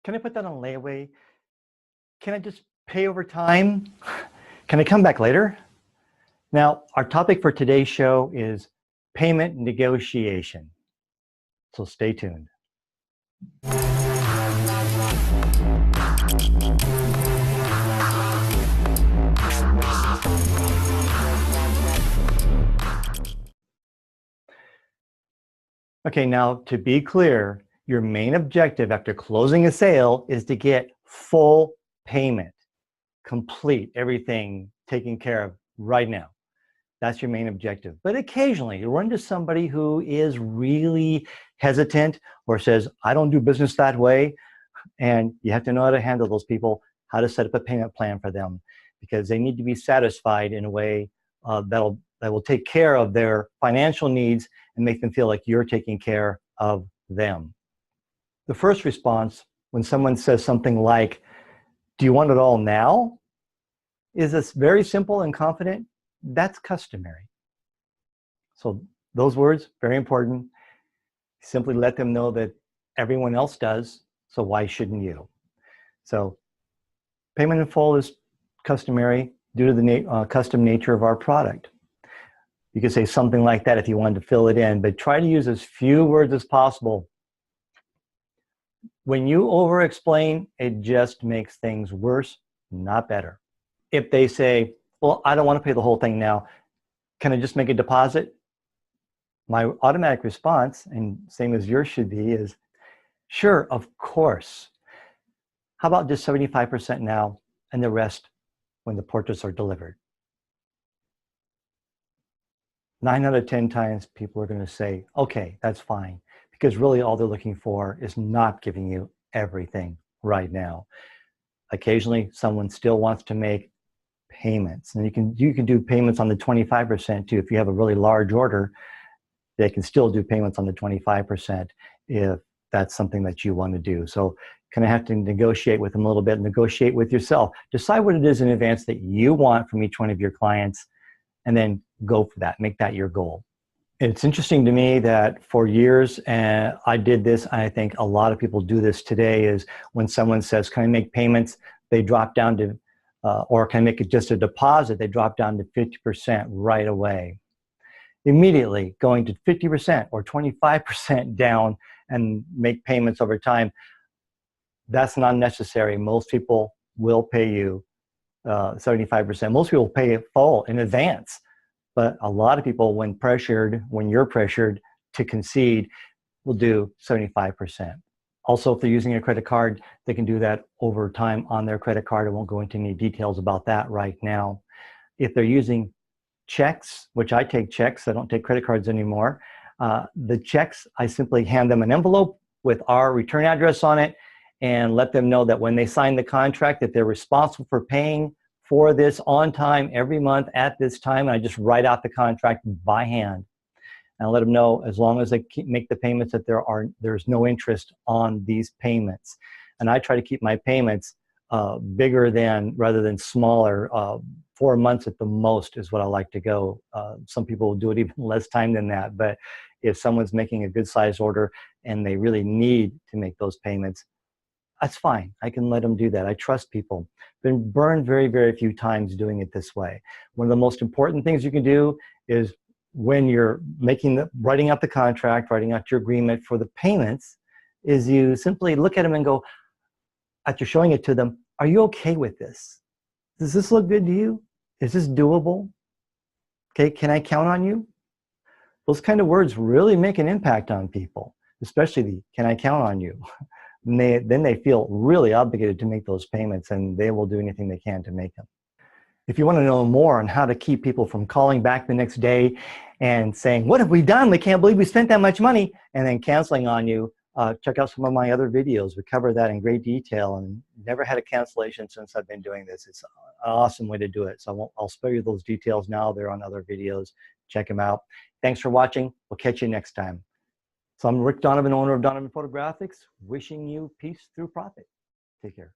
Can I put that on layaway? Can I just pay over time? Can I come back later? Now, our topic for today's show is payment negotiation. So stay tuned. Okay, now to be clear, your main objective after closing a sale is to get full payment, complete, everything taken care of right now. That's your main objective. But occasionally you run into somebody who is really hesitant or says, I don't do business that way. And you have to know how to handle those people, how to set up a payment plan for them, because they need to be satisfied in a way that will take care of their financial needs and make them feel like you're taking care of them. The first response when someone says something like, do you want it all now? Is this very simple and confident? That's customary. So those words, very important. Simply let them know that everyone else does, so why shouldn't you? So payment in full is customary due to the custom nature of our product. You could say something like that if you wanted to fill it in, but try to use as few words as possible. When you over-explain, it just makes things worse, not better. If they say, well, I don't want to pay the whole thing now, can I just make a deposit? My automatic response, and same as yours should be, is sure, of course. How about just 75% now and the rest when the portraits are delivered? 9 out of 10 times people are going to say, okay, that's fine, because really all they're looking for is not giving you everything right now. Occasionally, someone still wants to make payments, and you can do payments on the 25% too. If you have a really large order, they can still do payments on the 25% if that's something that you want to do. So kind of have to negotiate with them a little bit, negotiate with yourself. Decide what it is in advance that you want from each one of your clients, and then go for that, make that your goal. It's interesting to me that for years, and I did this, I think a lot of people do this today, is when someone says, can I make payments? They drop down to, or can I make it just a deposit? They drop down to 50% right away. Immediately going to 50% or 25% down and make payments over time, that's not necessary. Most people will pay you 75%. Most people pay it full in advance. But a lot of people, when you're pressured to concede, will do 75%. Also, if they're using a credit card, they can do that over time on their credit card. I won't go into any details about that right now. If they're using checks, which I take checks, I don't take credit cards anymore. The checks, I simply hand them an envelope with our return address on it and let them know that when they sign the contract that they're responsible for paying for this on time every month at this time. And I just write out the contract by hand and let them know as long as they make the payments that there's no interest on these payments. And I try to keep my payments bigger rather than smaller. 4 months at the most is what I like to go. Some people will do it even less time than that. But if someone's making a good size order and they really need to make those payments, that's fine. I can let them do that. I trust people. Been burned very, very few times doing it this way. One of the most important things you can do is when you're writing out the contract, writing out your agreement for the payments, is you simply look at them and go, after showing it to them, are you okay with this? Does this look good to you? Is this doable? Okay, can I count on you? Those kind of words really make an impact on people, especially the can I count on you? Then they feel really obligated to make those payments, and they will do anything they can to make them. If you want to know more on how to keep people from calling back the next day and saying, what have we done? We can't believe we spent that much money, and then canceling on you, check out some of my other videos. We cover that in great detail, and never had a cancellation since I've been doing this. It's an awesome way to do it. So I'll spare you those details now. They're on other videos. Check them out. Thanks for watching. We'll catch you next time. So I'm Rick Donovan, owner of Donovan Photographics, wishing you peace through profit. Take care.